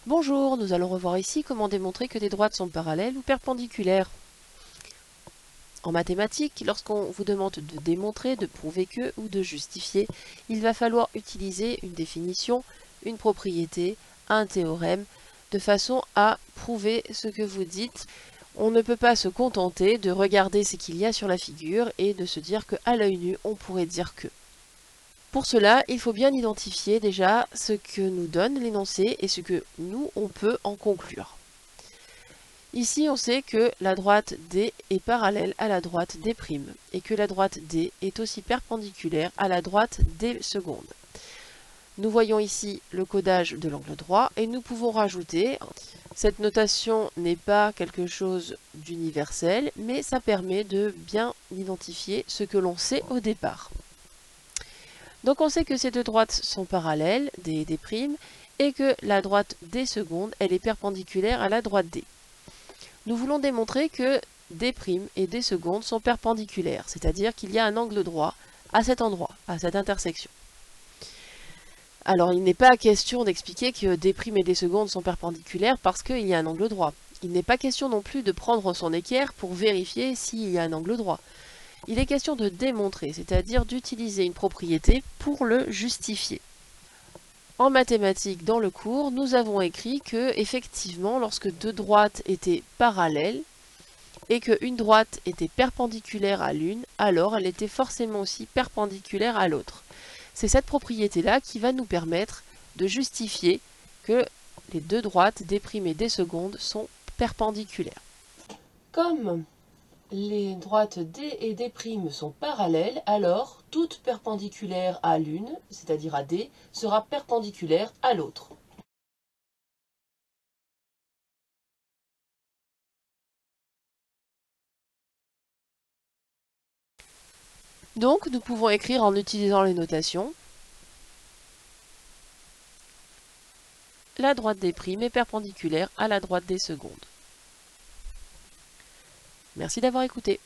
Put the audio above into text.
Bonjour, nous allons revoir ici comment démontrer que des droites sont parallèles ou perpendiculaires. En mathématiques, lorsqu'on vous demande de démontrer, de prouver que ou de justifier, il va falloir utiliser une définition, une propriété, un théorème, de façon à prouver ce que vous dites. On ne peut pas se contenter de regarder ce qu'il y a sur la figure et de se dire qu'à l'œil nu, on pourrait dire que. Pour cela, il faut bien identifier déjà ce que nous donne l'énoncé et ce que nous, on peut en conclure. Ici, on sait que la droite D est parallèle à la droite D' et que la droite D est aussi perpendiculaire à la droite D seconde. Nous voyons ici le codage de l'angle droit et nous pouvons rajouter, cette notation n'est pas quelque chose d'universel, mais ça permet de bien identifier ce que l'on sait au départ. Donc on sait que ces deux droites sont parallèles, D et D', et que la droite D seconde, elle est perpendiculaire à la droite D. Nous voulons démontrer que D' et D seconde sont perpendiculaires, c'est-à-dire qu'il y a un angle droit à cet endroit, à cette intersection. Alors il n'est pas question d'expliquer que D' et D seconde sont perpendiculaires parce qu'il y a un angle droit. Il n'est pas question non plus de prendre son équerre pour vérifier s'il y a un angle droit. Il est question de démontrer, c'est-à-dire d'utiliser une propriété pour le justifier. En mathématiques, dans le cours, nous avons écrit que, effectivement, lorsque deux droites étaient parallèles et qu'une droite était perpendiculaire à l'une, alors elle était forcément aussi perpendiculaire à l'autre. C'est cette propriété-là qui va nous permettre de justifier que les deux droites, D' et D seconde, sont perpendiculaires. Comme les droites D et D' sont parallèles, alors toute perpendiculaire à l'une, c'est-à-dire à D, sera perpendiculaire à l'autre. Donc nous pouvons écrire en utilisant les notations. La droite D' est perpendiculaire à la droite D seconde. Merci d'avoir écouté.